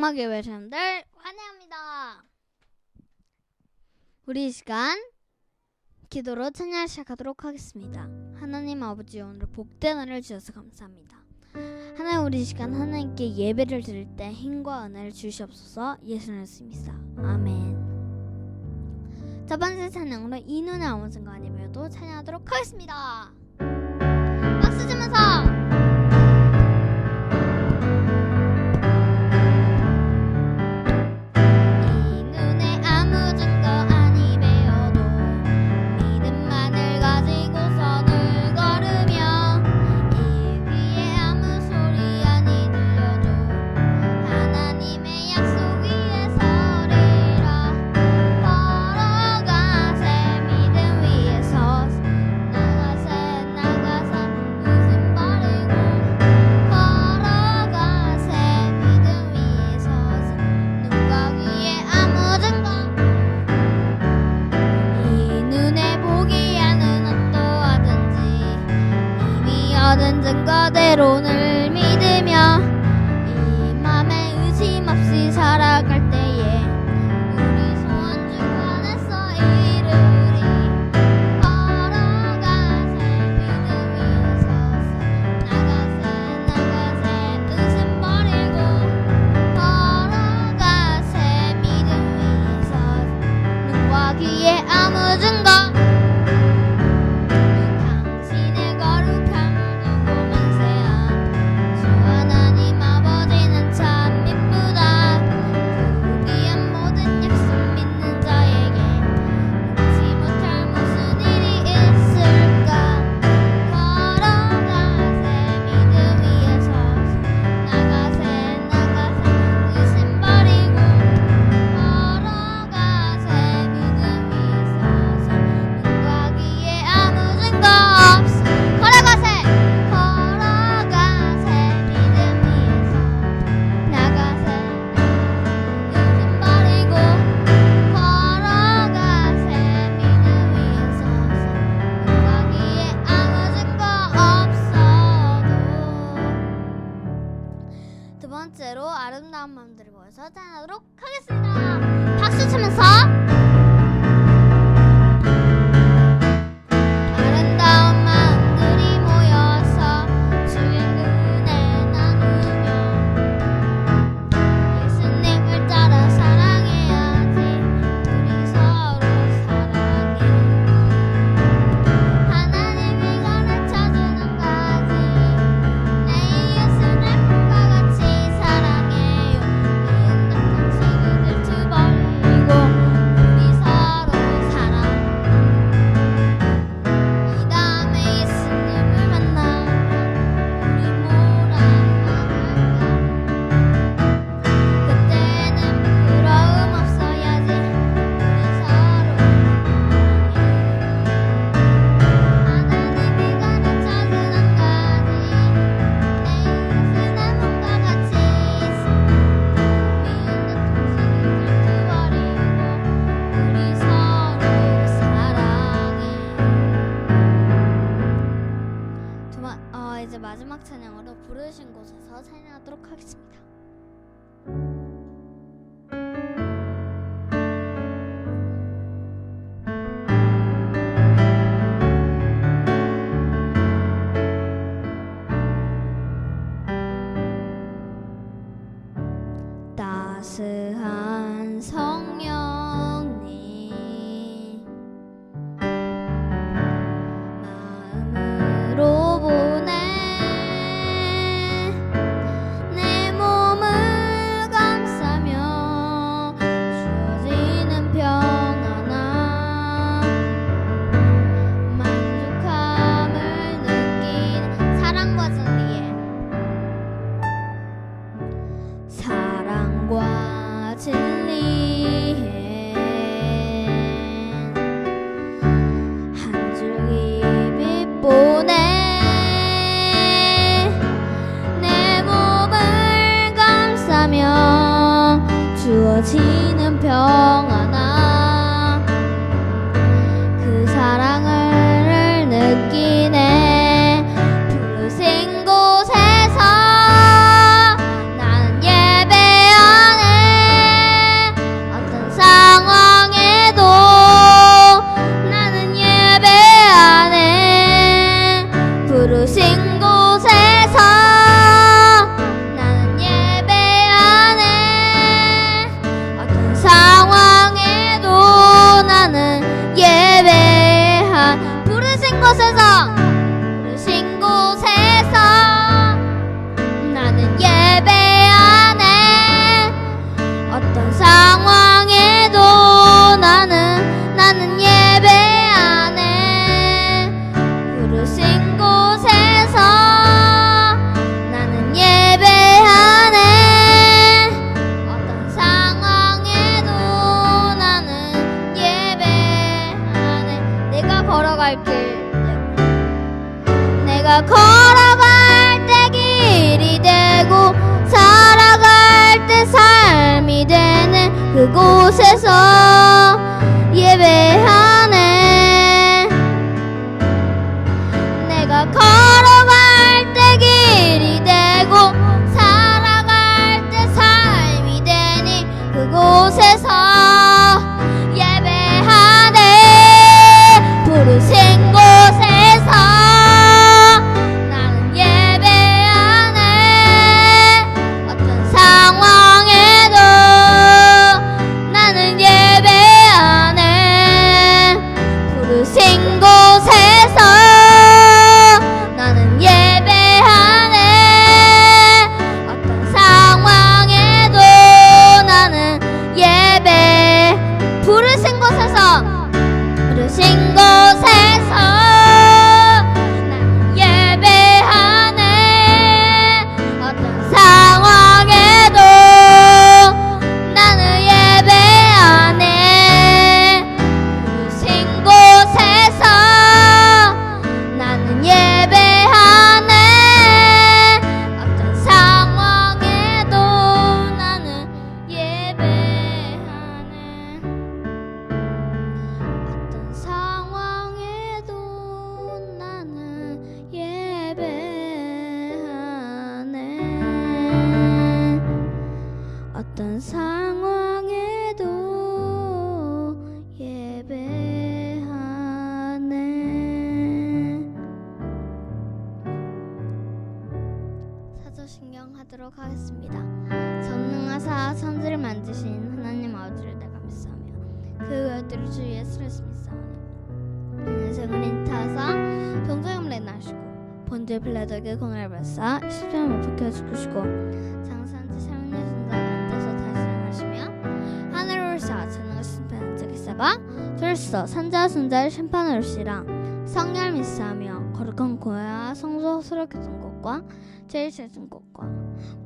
장막예배 여러분들 환영합니다. 우리 이 시간 기도로 찬양 시작하도록 하겠습니다. 하나님 아버지, 오늘 복된 은혜를 주셔서 감사합니다. 하나님, 우리 이 시간 하나님께 예배를 드릴 때 힘과 은혜를 주시옵소서. 예수님을 믿습니다. 아멘. 첫 번째 찬양으로 이 눈에 아무 증거 아니며도 찬양하도록 하겠습니다. 박수 치면서 증거대로를 믿으며 이 맘에 의심 없이 살아갈 때에 우리 소원 중 안에서 이루리. 걸어가세 믿음 위에 서서 나가세 의심 버리고 걸어가세 믿음 위에 서서 눈과 귀에 아무 증거 아름다운 마음들을 모여서 찬양하도록 하겠습니다. 박수 치면서 아름다운 마음들이 모여서 주의 은혜 나누며 예수님을 따라 사랑해야지. 우리 서로 사랑해. 하나님이 가르쳐주는 가지 내 예수를 꿈과 같이 이제 마지막 찬양으로 부르신 곳에서 찬양하도록 하겠습니다. 따스한 성령님 마음으로 보내 내 몸 걸어갈 길 내가 걸어갈 때 길이 되고 살아갈 때 삶이 되는 그곳에서 예배하네. 내가 걸어갈 때 길이 되고 살아갈 때 삶이 되니 그곳에서 예배하네. 부르신 곳에서 나는 예배하네. 어떤 상황에도 나는 예배하네. 부르신 곳에서 나는 예배하네. 어떤 상황에도 나는 예배. 부르신 곳에서 부르신 곳에서 나는 예배하네. 어떤 상황에도 나는 예배하네. 부르신 곳에서 나는 예배하네. 어떤 상황에도 나는 예배하네. 어떤 상황에도 나는 예배하네. 어떤 상황에도 예배하네. 사도신경 하도록 하겠습니다. 전능하사 천지를 만드신 하나님 아버지를 내가 믿사오며 그 아들 주 예수를 믿사오니 인생을 인타하사 동정함을 나시고 본주 빌라도에게 공을 발사 십자가에 못 박혀 죽으시고 장사한지 삶의 순자가 앉아서 다시 일어나시며 하늘을 오르사 전능하신 심판한 자 기사가 들으시서 산자와 승자를 심판을 오시라. 성령을 믿사오며 거룩한 교회와 성소 스럽게 든 것과 제일 작은 것과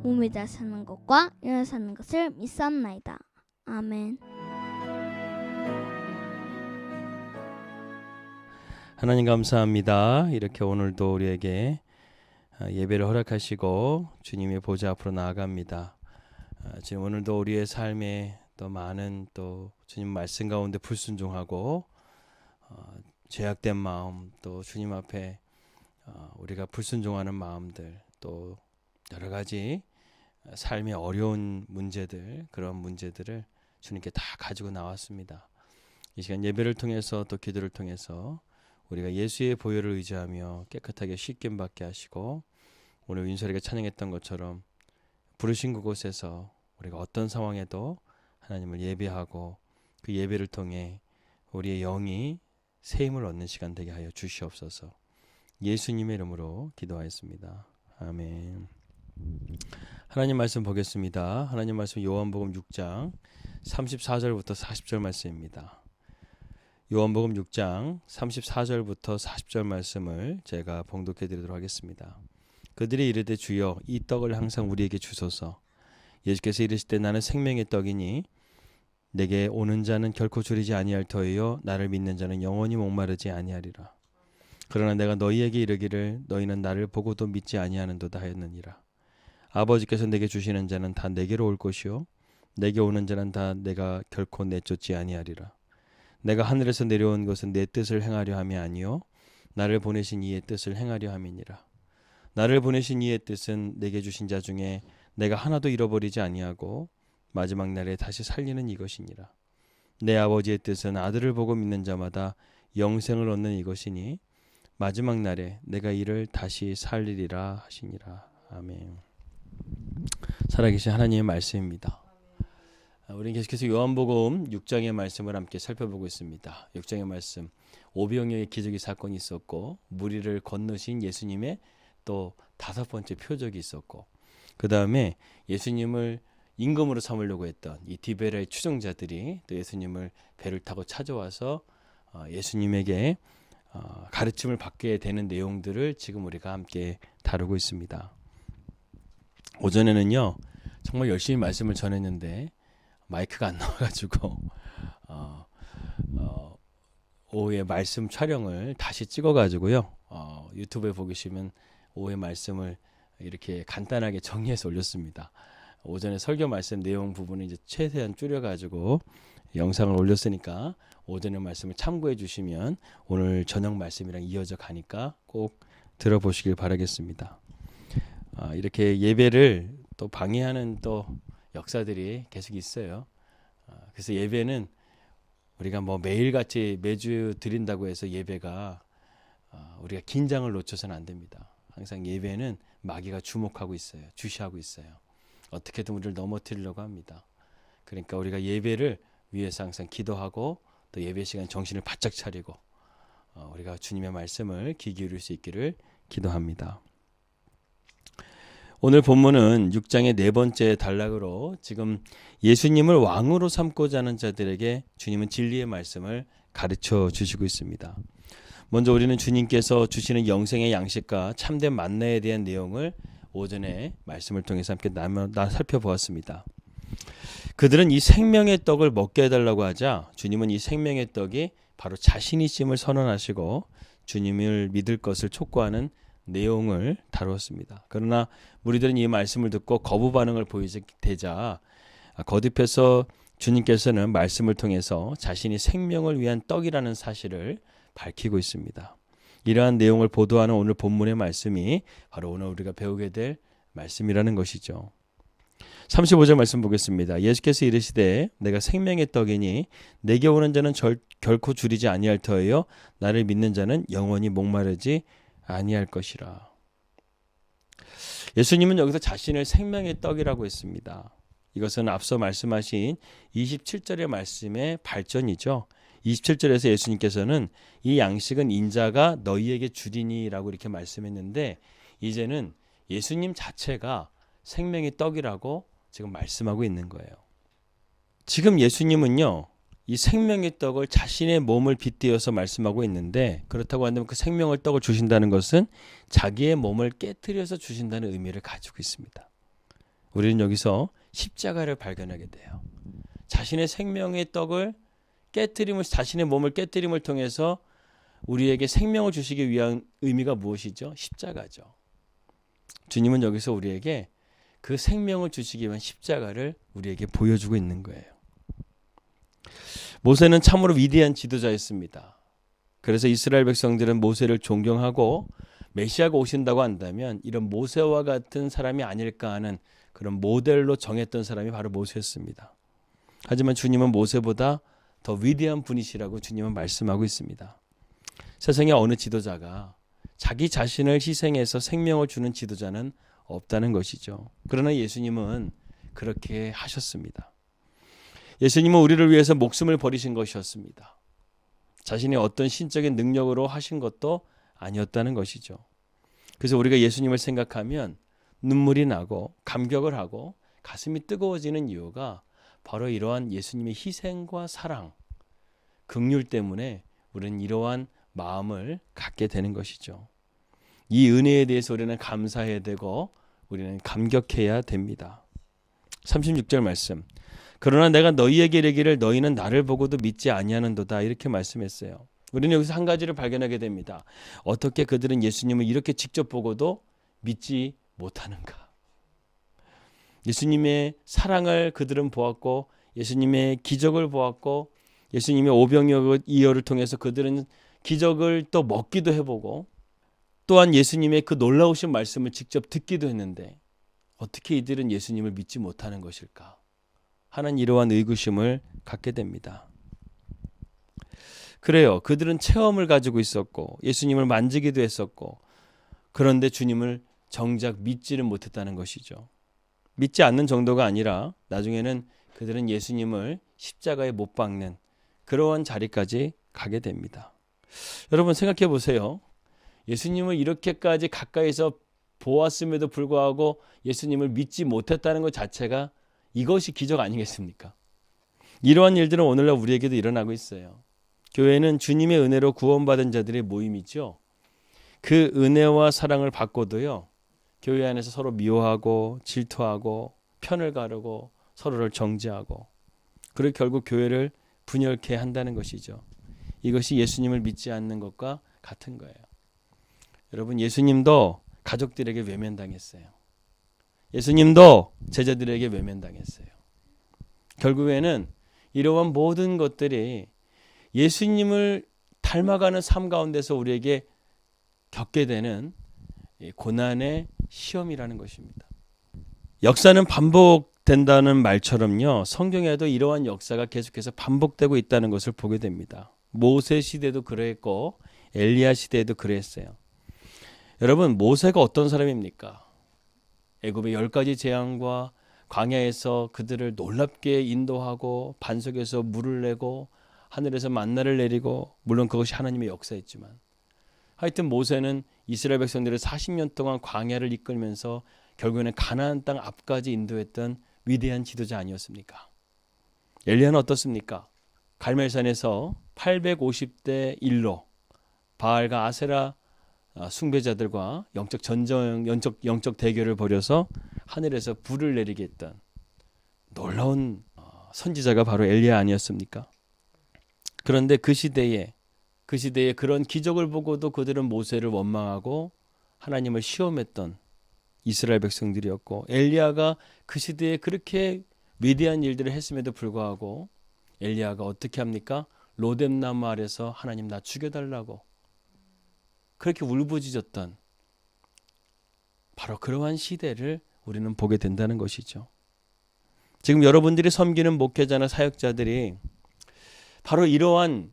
몸이 다 사는 것과 영원히 사는 것을 믿사옵나이다. 아멘. 하나님 감사합니다. 이렇게 오늘도 우리에게 예배를 허락하시고 주님의 보좌 앞으로 나아갑니다. 지금 오늘도 우리의 삶에 또 많은 또 주님 말씀 가운데 불순종하고 죄악된 마음, 또 주님 앞에 우리가 불순종하는 마음들, 또 여러 가지 삶의 어려운 문제들, 그런 문제들을 주님께 다 가지고 나왔습니다. 이 시간 예배를 통해서 또 기도를 통해서 우리가 예수의 보혈을 의지하며 깨끗하게 씻김 받게 하시고, 오늘 윤설이가 찬양했던 것처럼 부르신 그곳에서 우리가 어떤 상황에도 하나님을 예배하고 그 예배를 통해 우리의 영이 새 힘을 얻는 시간 되게 하여 주시옵소서. 예수님의 이름으로 기도하였습니다. 아멘. 하나님 말씀 보겠습니다. 하나님 말씀 요한복음 6장 34절부터 40절 말씀입니다. 요한복음 6장 34절부터 40절 말씀을 제가 봉독해 드리도록 하겠습니다. 그들이 이르되 주여 이 떡을 항상 우리에게 주소서. 예수께서 이르시되 나는 생명의 떡이니 내게 오는 자는 결코 줄이지 아니할 터이요 나를 믿는 자는 영원히 목마르지 아니하리라. 그러나 내가 너희에게 이르기를 너희는 나를 보고도 믿지 아니하는도다 하였느니라. 아버지께서 내게 주시는 자는 다 내게로 올 것이요 내게 오는 자는 다 내가 결코 내쫓지 아니하리라. 내가 하늘에서 내려온 것은 내 뜻을 행하려 함이 아니요 나를 보내신 이의 뜻을 행하려 함이니라. 나를 보내신 이의 뜻은 내게 주신 자 중에 내가 하나도 잃어버리지 아니하고 마지막 날에 다시 살리는 이것이니라. 내 아버지의 뜻은 아들을 보고 믿는 자마다 영생을 얻는 이것이니 마지막 날에 내가 이를 다시 살리리라 하시니라. 아멘. 살아계신 하나님의 말씀입니다. 우리는 계속해서 요한복음 6장의 말씀을 함께 살펴보고 있습니다. 6장의 말씀, 오병이어의 기적의 사건이 있었고 무리를 건너신 예수님의 또 5번째 표적이 있었고, 그 다음에 예수님을 임금으로 삼으려고 했던 이 디베라의 추종자들이 또 예수님을 배를 타고 찾아와서 예수님에게 가르침을 받게 되는 내용들을 지금 우리가 함께 다루고 있습니다. 오전에는요 정말 열심히 말씀을 전했는데 마이크가 안 나와가지고 오후에 말씀 촬영을 다시 찍어가지고요. 유튜브에 보시면 오후에 말씀을 이렇게 간단하게 정리해서 올렸습니다. 오전에 설교 말씀 내용 부분을 이제 최대한 줄여가지고 영상을 올렸으니까 오전의 말씀을 참고해 주시면 오늘 저녁 말씀이랑 이어져 가니까 꼭 들어보시길 바라겠습니다. 이렇게 예배를 또 방해하는 또 역사들이 계속 있어요. 그래서 예배는 우리가 뭐 매일같이 매주 드린다고 해서 예배가 우리가 긴장을 놓쳐서는 안 됩니다. 항상 예배는 마귀가 주목하고 있어요. 주시하고 있어요. 어떻게든 우리를 넘어뜨리려고 합니다. 그러니까 우리가 예배를 위해서 항상 기도하고 또 예배 시간 정신을 바짝 차리고 우리가 주님의 말씀을 귀 기울일 수 있기를 기도합니다. 오늘 본문은 6장의 네 번째 단락으로 지금 예수님을 왕으로 삼고자 하는 자들에게 주님은 진리의 말씀을 가르쳐 주시고 있습니다. 먼저 우리는 주님께서 주시는 영생의 양식과 참된 만나에 대한 내용을 오전에 말씀을 통해서 함께 살펴보았습니다. 그들은 이 생명의 떡을 먹게 해달라고 하자 주님은 이 생명의 떡이 바로 자신이심을 선언하시고 주님을 믿을 것을 촉구하는 내용을 다루었습니다. 그러나 무리들은 이 말씀을 듣고 거부 반응을 보이자 거듭해서 주님께서는 말씀을 통해서 자신이 생명을 위한 떡이라는 사실을 밝히고 있습니다. 이러한 내용을 보도하는 오늘 본문의 말씀이 바로 오늘 우리가 배우게 될 말씀이라는 것이죠. 35절 말씀 보겠습니다. 예수께서 이르시되 내가 생명의 떡이니 내게 오는 자는 결코 줄이지 아니할 터이요 나를 믿는 자는 영원히 목마르지 아니할 것이라. 예수님은 여기서 자신을 생명의 떡이라고 했습니다. 이것은 앞서 말씀하신 27절의 말씀의 발전이죠. 27절에서 예수님께서는 이 양식은 인자가 너희에게 주리니라고 이렇게 말씀했는데 이제는 예수님 자체가 생명의 떡이라고 지금 말씀하고 있는 거예요. 지금 예수님은요, 이 생명의 떡을 자신의 몸을 빗대어서 말씀하고 있는데 그렇다고 한다면 그 생명의 떡을 주신다는 것은 자기의 몸을 깨트려서 주신다는 의미를 가지고 있습니다. 우리는 여기서 십자가를 발견하게 돼요. 자신의 생명의 떡을 자신의 몸을 깨트림을 통해서 우리에게 생명을 주시기 위한 의미가 무엇이죠? 십자가죠. 주님은 여기서 우리에게 그 생명을 주시기 위한 십자가를 우리에게 보여주고 있는 거예요. 모세는 참으로 위대한 지도자였습니다. 그래서 이스라엘 백성들은 모세를 존경하고 메시아가 오신다고 한다면 이런 모세와 같은 사람이 아닐까 하는 그런 모델로 정했던 사람이 바로 모세였습니다. 하지만 주님은 모세보다 더 위대한 분이시라고 주님은 말씀하고 있습니다. 세상에 어느 지도자가 자기 자신을 희생해서 생명을 주는 지도자는 없다는 것이죠. 그러나 예수님은 그렇게 하셨습니다. 예수님은 우리를 위해서 목숨을 버리신 것이었습니다. 자신의 어떤 신적인 능력으로 하신 것도 아니었다는 것이죠. 그래서 우리가 예수님을 생각하면 눈물이 나고 감격을 하고 가슴이 뜨거워지는 이유가 바로 이러한 예수님의 희생과 사랑, 긍휼 때문에 우리는 이러한 마음을 갖게 되는 것이죠. 이 은혜에 대해서 우리는 감사해야 되고 우리는 감격해야 됩니다. 36절 말씀. 그러나 내가 너희에게 이르기를 너희는 나를 보고도 믿지 아니하는도다 이렇게 말씀했어요. 우리는 여기서 한 가지를 발견하게 됩니다. 어떻게 그들은 예수님을 이렇게 직접 보고도 믿지 못하는가? 예수님의 사랑을 그들은 보았고 예수님의 기적을 보았고 예수님의 오병이어를 통해서 그들은 기적을 또 먹기도 해보고 또한 예수님의 그 놀라우신 말씀을 직접 듣기도 했는데 어떻게 이들은 예수님을 믿지 못하는 것일까 하는 이러한 의구심을 갖게 됩니다. 그래요. 그들은 체험을 가지고 있었고 예수님을 만지기도 했었고 그런데 주님을 정작 믿지는 못했다는 것이죠. 믿지 않는 정도가 아니라 나중에는 그들은 예수님을 십자가에 못 박는 그러한 자리까지 가게 됩니다. 여러분 생각해 보세요. 예수님을 이렇게까지 가까이서 보았음에도 불구하고 예수님을 믿지 못했다는 것 자체가 이것이 기적 아니겠습니까? 이러한 일들은 오늘날 우리에게도 일어나고 있어요. 교회는 주님의 은혜로 구원받은 자들의 모임이죠. 그 은혜와 사랑을 받고도요. 교회 안에서 서로 미워하고 질투하고 편을 가르고 서로를 정죄하고 그리고 결국 교회를 분열케 한다는 것이죠. 이것이 예수님을 믿지 않는 것과 같은 거예요. 여러분, 예수님도 가족들에게 외면당했어요. 예수님도 제자들에게 외면당했어요. 결국에는 이러한 모든 것들이 예수님을 닮아가는 삶 가운데서 우리에게 겪게 되는 고난의 시험이라는 것입니다. 역사는 반복된다는 말처럼요, 성경에도 이러한 역사가 계속해서 반복되고 있다는 것을 보게 됩니다. 모세 시대도 그랬고 엘리야 시대에도 그랬어요. 여러분, 모세가 어떤 사람입니까? 애굽의 10가지 재앙과 광야에서 그들을 놀랍게 인도하고 반석에서 물을 내고 하늘에서 만나를 내리고, 물론 그것이 하나님의 역사였지만, 하여튼 모세는 이스라엘 백성들을 40년 동안 광야를 이끌면서 결국에는 가나안 땅 앞까지 인도했던 위대한 지도자 아니었습니까? 엘리야는 어떻습니까? 갈멜산에서 850대 1로 바알과 아세라 숭배자들과 영적 대결을 벌여서 하늘에서 불을 내리게 했던 놀라운 선지자가 바로 엘리야 아니었습니까? 그런데 그 시대에 그런 기적을 보고도 그들은 모세를 원망하고 하나님을 시험했던 이스라엘 백성들이었고, 엘리야가 그 시대에 그렇게 위대한 일들을 했음에도 불구하고 엘리야가 어떻게 합니까? 로뎀나무 아래서 하나님 나 죽여달라고 그렇게 울부짖었던 바로 그러한 시대를 우리는 보게 된다는 것이죠. 지금 여러분들이 섬기는 목회자나 사역자들이 바로 이러한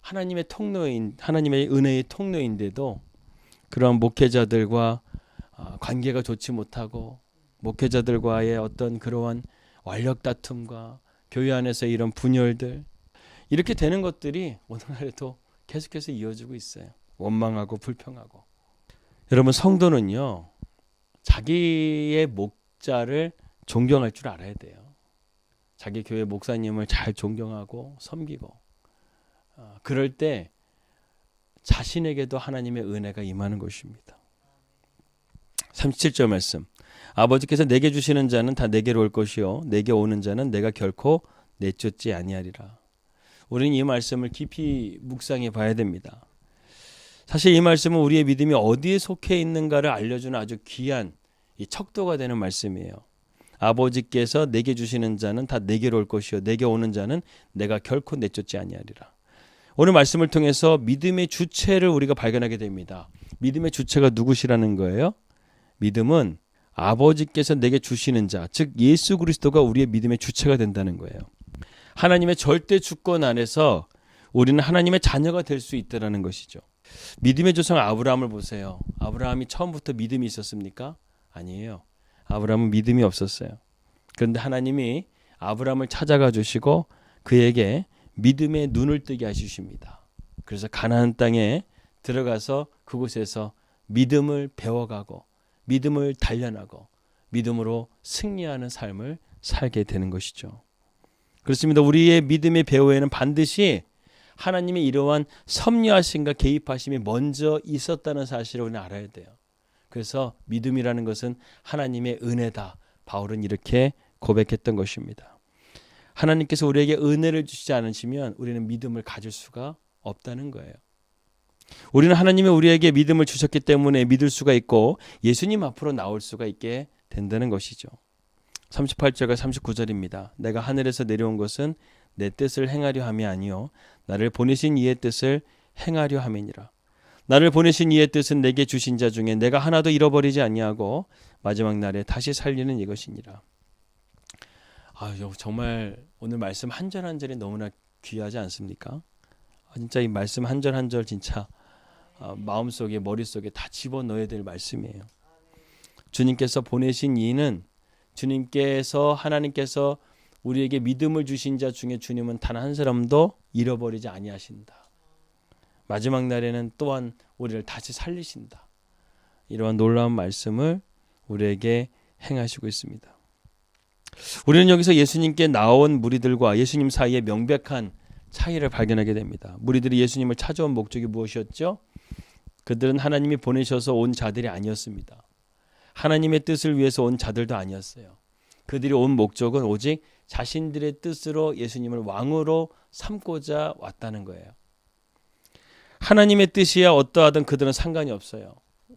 하나님의 통로인, 하나님의 은혜의 통로인데도 그러한 목회자들과 관계가 좋지 못하고, 목회자들과의 어떤 그러한 완력 다툼과 교회 안에서 이런 분열들, 이렇게 되는 것들이 오늘날에도 계속해서 이어지고 있어요. 원망하고 불평하고. 여러분, 성도는요, 자기의 목자를 존경할 줄 알아야 돼요. 자기 교회 목사님을 잘 존경하고 섬기고, 그럴 때 자신에게도 하나님의 은혜가 임하는 것입니다. 37절 말씀. 아버지께서 내게 주시는 자는 다 내게로 올 것이요 내게 오는 자는 내가 결코 내쫓지 아니하리라. 우리는 이 말씀을 깊이 묵상해 봐야 됩니다. 사실 이 말씀은 우리의 믿음이 어디에 속해 있는가를 알려주는 아주 귀한 이 척도가 되는 말씀이에요. 아버지께서 내게 주시는 자는 다 내게로 올 것이요 내게 오는 자는 내가 결코 내쫓지 아니하리라. 오늘 말씀을 통해서 믿음의 주체를 우리가 발견하게 됩니다. 믿음의 주체가 누구시라는 거예요? 믿음은 아버지께서 내게 주시는 자, 즉 예수 그리스도가 우리의 믿음의 주체가 된다는 거예요. 하나님의 절대 주권 안에서 우리는 하나님의 자녀가 될 수 있다는 것이죠. 믿음의 조상 아브라함을 보세요. 아브라함이 처음부터 믿음이 있었습니까? 아니에요. 아브라함은 믿음이 없었어요. 그런데 하나님이 아브라함을 찾아가 주시고 그에게 믿음의 눈을 뜨게 하십니다. 그래서 가나안 땅에 들어가서 그곳에서 믿음을 배워가고 믿음을 단련하고 믿음으로 승리하는 삶을 살게 되는 것이죠. 그렇습니다. 우리의 믿음의 배후에는 반드시 하나님의 이러한 섭리하심과 개입하심이 먼저 있었다는 사실을 우리는 알아야 돼요. 그래서 믿음이라는 것은 하나님의 은혜다. 바울은 이렇게 고백했던 것입니다. 하나님께서 우리에게 은혜를 주시지 않으시면 우리는 믿음을 가질 수가 없다는 거예요. 우리는 하나님이 우리에게 믿음을 주셨기 때문에 믿을 수가 있고 예수님 앞으로 나올 수가 있게 된다는 것이죠. 38절과 39절입니다. 내가 하늘에서 내려온 것은 내 뜻을 행하려 함이 아니요 나를 보내신 이의 뜻을 행하려 함이니라. 나를 보내신 이의 뜻은 내게 주신 자 중에 내가 하나도 잃어버리지 아니하고 마지막 날에 다시 살리는 이것이니라. 정말 오늘 말씀 한 절 한 절이 너무나 귀하지 않습니까? 진짜 이 말씀 한 절 한 절 진짜 마음속에 머릿속에 다 집어넣어야 될 말씀이에요. 주님께서 보내신 이는 하나님께서 우리에게 믿음을 주신 자 중에 주님은 단 한 사람도 잃어버리지 아니하신다. 마지막 날에는 또한 우리를 다시 살리신다. 이러한 놀라운 말씀을 우리에게 행하시고 있습니다. 우리는 여기서 예수님께 나온 무리들과 예수님 사이에 명백한 차이를 발견하게 됩니다. 무리들이 예수님을 찾아온 목적이 무엇이었죠? 그들은 하나님이 보내셔서 온 자들이 아니었습니다. 하나님의 뜻을 위해서 온 자들도 아니었어요. 그들이 온 목적은 오직 자신들의 뜻으로 예수님을 왕으로 삼고자 왔다는 거예요. 하나님의 뜻이야 어떠하든 그들은 상관이 없어요.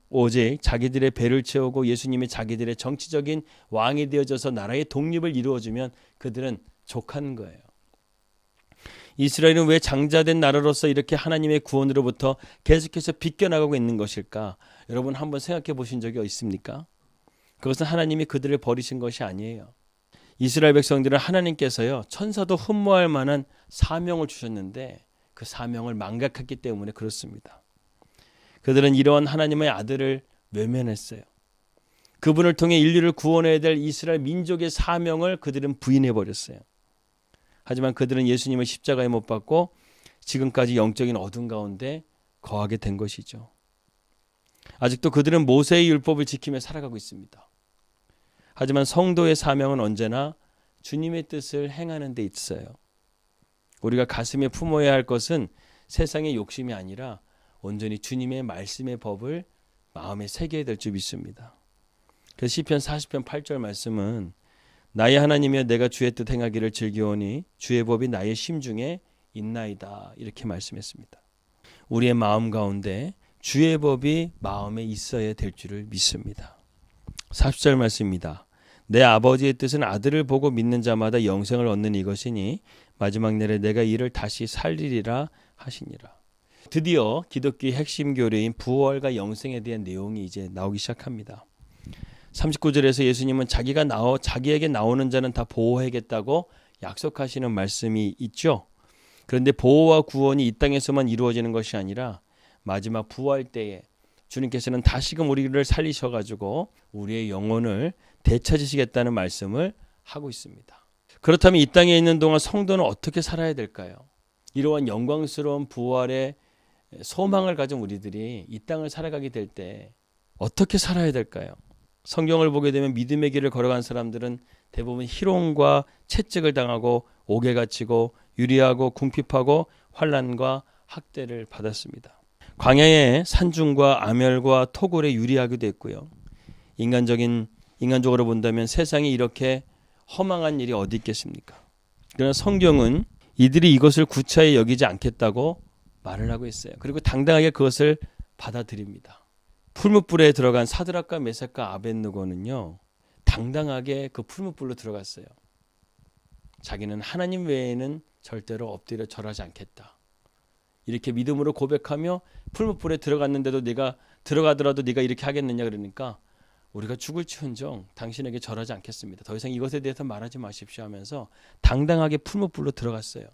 오직 자기들의 배를 채우고 예수님이 자기들의 정치적인 왕이 되어져서 나라의 독립을 이루어주면 그들은 족하는 거예요. 이스라엘은 왜 장자된 나라로서 이렇게 하나님의 구원으로부터 계속해서 비껴나가고 있는 것일까? 여러분 한번 생각해 보신 적이 있습니까? 그것은 하나님이 그들을 버리신 것이 아니에요. 이스라엘 백성들은 하나님께서요 천사도 흠모할 만한 사명을 주셨는데 그 사명을 망각했기 때문에 그렇습니다. 그들은 이러한 하나님의 아들을 외면했어요. 그분을 통해 인류를 구원해야 될 이스라엘 민족의 사명을 그들은 부인해버렸어요. 하지만 그들은 예수님을 십자가에 못 박고 지금까지 영적인 어둠 가운데 거하게 된 것이죠. 아직도 그들은 모세의 율법을 지키며 살아가고 있습니다. 하지만 성도의 사명은 언제나 주님의 뜻을 행하는 데 있어요. 우리가 가슴에 품어야 할 것은 세상의 욕심이 아니라 온전히 주님의 말씀의 법을 마음에 새겨야 될 줄 믿습니다. 그래서 시편 40편 8절 말씀은 나의 하나님이여 내가 주의 뜻 행하기를 즐기오니 주의 법이 나의 심중에 있나이다 이렇게 말씀했습니다. 우리의 마음 가운데 주의 법이 마음에 있어야 될 줄을 믿습니다. 40절 말씀입니다. 내 아버지의 뜻은 아들을 보고 믿는 자마다 영생을 얻는 이것이니 마지막 날에 내가 이를 다시 살리리라 하시니라. 드디어 기독교의 핵심 교리인 부활과 영생에 대한 내용이 이제 나오기 시작합니다. 39절에서 예수님은 자기에게 나오는 자는 다 보호하겠다고 약속하시는 말씀이 있죠. 그런데 보호와 구원이 이 땅에서만 이루어지는 것이 아니라 마지막 부활 때에 주님께서는 다시금 우리를 살리셔가지고 우리의 영혼을 되찾으시겠다는 말씀을 하고 있습니다. 그렇다면 이 땅에 있는 동안 성도는 어떻게 살아야 될까요? 이러한 영광스러운 부활의 소망을 가진 우리들이 이 땅을 살아가게 될 때 어떻게 살아야 될까요? 성경을 보게 되면 믿음의 길을 걸어간 사람들은 대부분 희롱과 채찍을 당하고 옥에 갇히고 유리하고 궁핍하고 환난과 학대를 받았습니다. 광야의 산중과 암열과 토굴에 유리하기도 했고요. 인간적으로 본다면 세상에 이렇게 허망한 일이 어디 있겠습니까? 그러나 성경은 이들이 이것을 구차히 여기지 않겠다고 말을 하고 있어요. 그리고 당당하게 그것을 받아들입니다. 풀무불에 들어간 사드락과 메삭과 아벳느고는요. 당당하게 그 풀무불로 들어갔어요. 자기는 하나님 외에는 절대로 엎드려 절하지 않겠다. 이렇게 믿음으로 고백하며 풀무불에 들어갔는데도 네가 들어가더라도 네가 이렇게 하겠느냐 그러니까 우리가 죽을지언정 당신에게 절하지 않겠습니다. 더 이상 이것에 대해서 말하지 마십시오 하면서 당당하게 풀무불로 들어갔어요.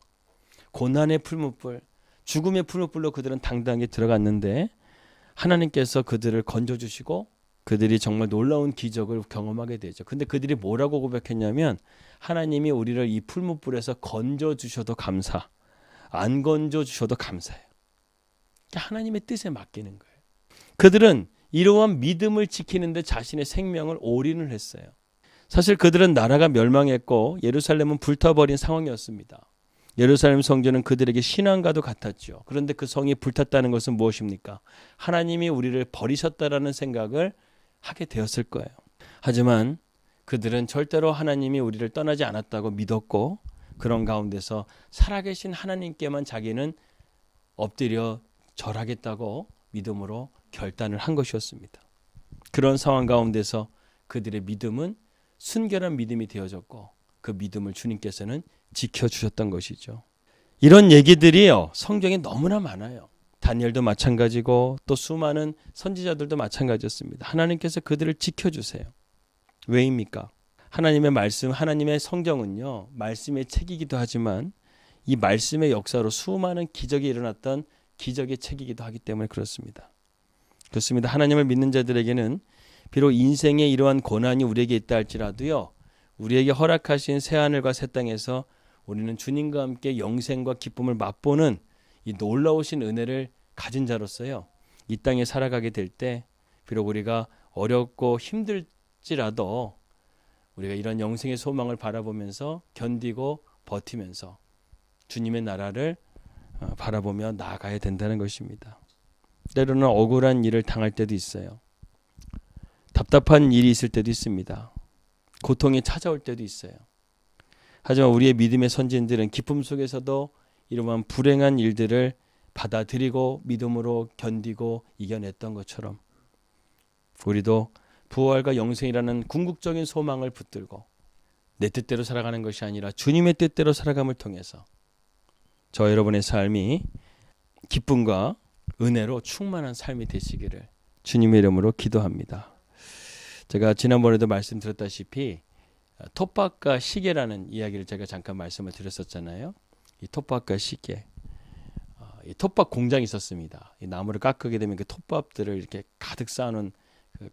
고난의 풀무불, 죽음의 풀무불로 그들은 당당하게 들어갔는데 하나님께서 그들을 건져주시고 그들이 정말 놀라운 기적을 경험하게 되죠. 근데 그들이 뭐라고 고백했냐면 하나님이 우리를 이 풀무불에서 건져주셔도 감사, 안 건져주셔도 감사해요. 하나님의 뜻에 맡기는 거예요. 그들은 이러한 믿음을 지키는데 자신의 생명을 올인을 했어요. 사실 그들은 나라가 멸망했고 예루살렘은 불타버린 상황이었습니다. 예루살렘 성전은 그들에게 신앙과도 같았죠. 그런데 그 성이 불탔다는 것은 무엇입니까? 하나님이 우리를 버리셨다라는 생각을 하게 되었을 거예요. 하지만 그들은 절대로 하나님이 우리를 떠나지 않았다고 믿었고 그런 가운데서 살아계신 하나님께만 자기는 엎드려 절하겠다고 믿음으로 결단을 한 것이었습니다. 그런 상황 가운데서 그들의 믿음은 순결한 믿음이 되어졌고 그 믿음을 주님께서는 지켜주셨던 것이죠. 이런 얘기들이요 성경에 너무나 많아요. 다니엘도 마찬가지고 또 수많은 선지자들도 마찬가지였습니다. 하나님께서 그들을 지켜주세요. 왜입니까? 하나님의 말씀, 하나님의 성경은요 말씀의 책이기도 하지만 이 말씀의 역사로 수많은 기적이 일어났던 기적의 책이기도 하기 때문에 그렇습니다. 그렇습니다. 하나님을 믿는 자들에게는 비록 인생에 이러한 고난이 우리에게 있다 할지라도요 우리에게 허락하신 새하늘과 새 땅에서 우리는 주님과 함께 영생과 기쁨을 맛보는 이 놀라우신 은혜를 가진 자로서요. 이 땅에 살아가게 될 때 비록 우리가 어렵고 힘들지라도 우리가 이런 영생의 소망을 바라보면서 견디고 버티면서 주님의 나라를 바라보며 나아가야 된다는 것입니다. 때로는 억울한 일을 당할 때도 있어요. 답답한 일이 있을 때도 있습니다. 고통이 찾아올 때도 있어요. 하지만 우리의 믿음의 선진들은 기쁨 속에서도 이러한 불행한 일들을 받아들이고 믿음으로 견디고 이겨냈던 것처럼 우리도 부활과 영생이라는 궁극적인 소망을 붙들고 내 뜻대로 살아가는 것이 아니라 주님의 뜻대로 살아감을 통해서 저 여러분의 삶이 기쁨과 은혜로 충만한 삶이 되시기를 주님의 이름으로 기도합니다. 제가 지난번에도 말씀드렸다시피 톱밥과 시계라는 이야기를 제가 잠깐 말씀을 드렸었잖아요. 이 톱밥과 시계, 이 톱밥 공장이 있었습니다. 이 나무를 깎게 되면 그 톱밥들을 이렇게 가득 쌓아놓은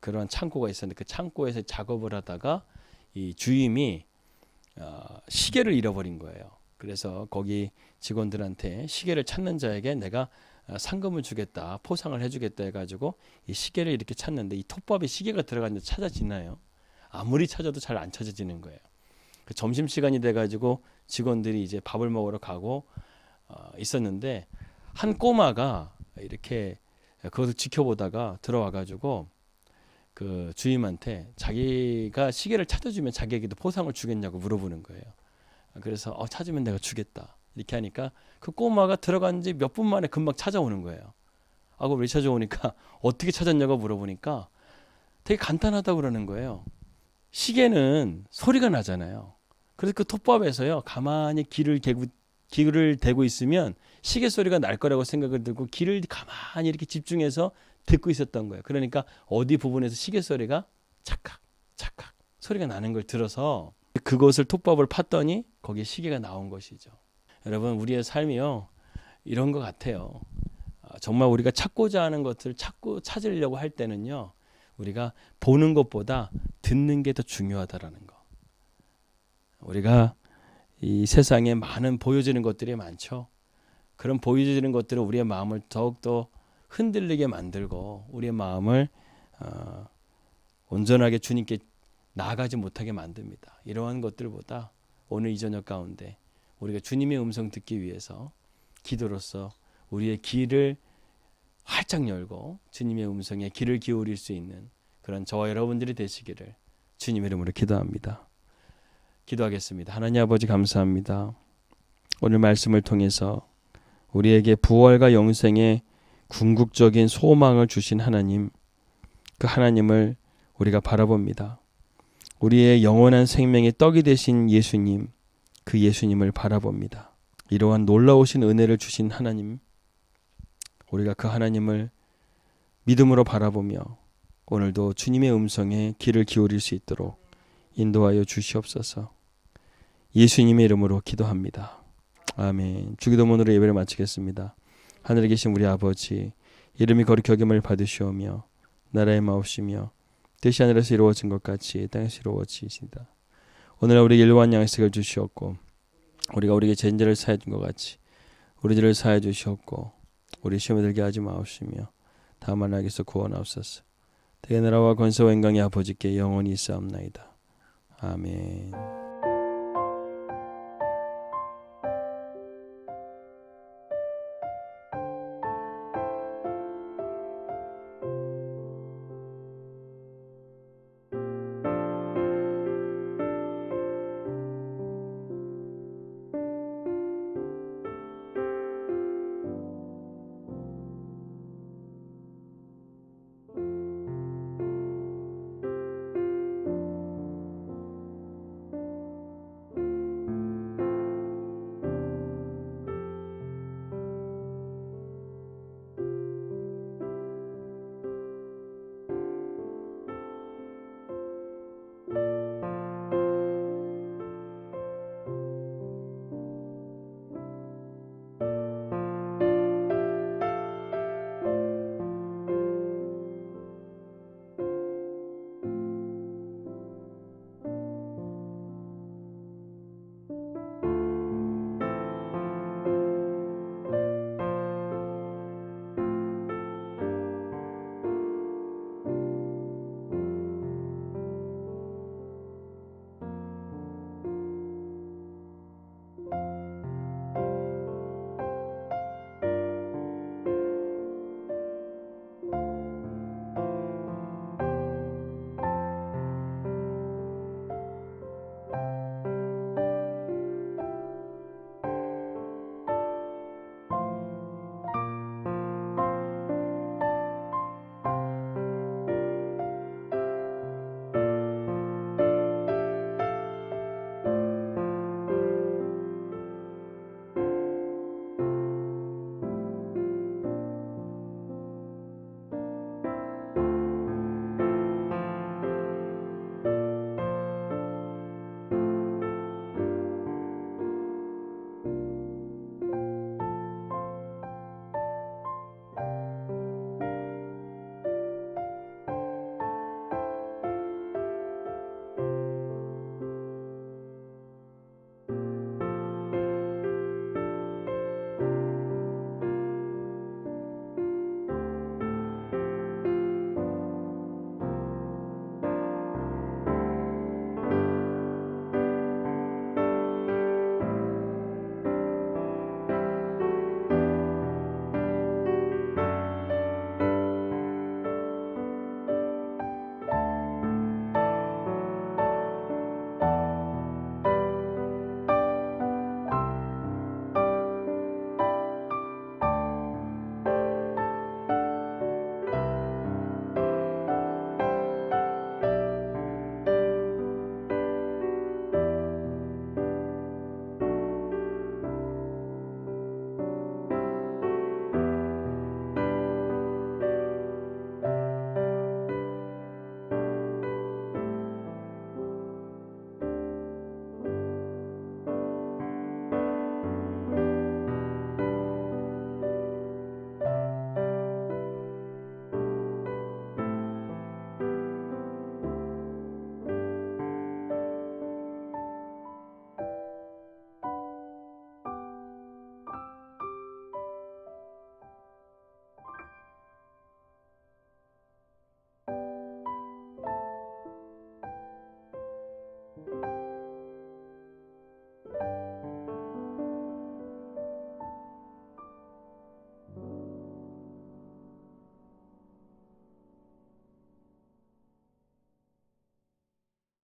그런 창고가 있었는데 그 창고에서 작업을 하다가 이 주임이 시계를 잃어버린 거예요. 그래서 거기 직원들한테 시계를 찾는 자에게 내가 상금을 주겠다, 포상을 해주겠다 해가지고 이 시계를 이렇게 찾는데 이 톱밥에 시계가 들어갔는데 찾아지나요? 아무리 찾아도 잘 안 찾아지는 거예요. 그 점심시간이 돼가지고 직원들이 이제 밥을 먹으러 가고 있었는데 한 꼬마가 이렇게 그것을 지켜보다가 들어와가지고 그 주임한테 자기가 시계를 찾아주면 자기에게도 포상을 주겠냐고 물어보는 거예요. 그래서 찾으면 내가 주겠다 이렇게 하니까 그 꼬마가 들어간 지 몇 분 만에 금방 찾아오는 거예요. 그럼 왜 찾아오니까 어떻게 찾았냐고 물어보니까 되게 간단하다고 그러는 거예요. 시계는 소리가 나잖아요. 그래서 그 톱밥에서요 가만히 귀를 대고 있으면 시계 소리가 날 거라고 생각을 들고 귀를 가만히 이렇게 집중해서 듣고 있었던 거예요. 그러니까 어디 부분에서 시계 소리가 찰칵 찰칵 소리가 나는 걸 들어서 그것을 톱밥을 팠더니 거기에 시계가 나온 것이죠. 여러분 우리의 삶이요 이런 것 같아요. 정말 우리가 찾고자 하는 것을 찾으려고 할 때는요 우리가 보는 것보다 듣는 게 더 중요하다라는 거. 우리가 이 세상에 많은 보여지는 것들이 많죠. 그런 보여지는 것들은 우리의 마음을 더욱더 흔들리게 만들고 우리의 마음을 온전하게 주님께 나아가지 못하게 만듭니다. 이러한 것들보다 오늘 이 저녁 가운데 우리가 주님의 음성 듣기 위해서 기도로서 우리의 귀를 활짝 열고 주님의 음성에 귀를 기울일 수 있는 그런 저와 여러분들이 되시기를 주님의 이름으로 기도합니다. 기도하겠습니다. 하나님 아버지 감사합니다. 오늘 말씀을 통해서 우리에게 부활과 영생의 궁극적인 소망을 주신 하나님, 그 하나님을 우리가 바라봅니다. 우리의 영원한 생명의 떡이 되신 예수님, 그 예수님을 바라봅니다. 이러한 놀라우신 은혜를 주신 하나님, 우리가 그 하나님을 믿음으로 바라보며 오늘도 주님의 음성에 귀를 기울일 수 있도록 인도하여 주시옵소서. 예수님의 이름으로 기도합니다. 아멘. 주기도문으로 예배를 마치겠습니다. 하늘에 계신 우리 아버지, 이름이 거룩히 여김을 받으시오며 나라의 마옵시며 뜻이 하늘에서 이루어진 것 같이 땅에서 이루어지시다. 오늘 우리에게 일용할 양식을 주시옵고 우리가 우리에게 죄인들을 사해 준 것 같이 우리 죄를 사해 주시옵고 우리 시험에 들게 하지 마옵시며 다만 악에서 구원하옵소서. 대개 나라와 권세와 영광이 아버지께 영원히 있사옵나이다. 아멘.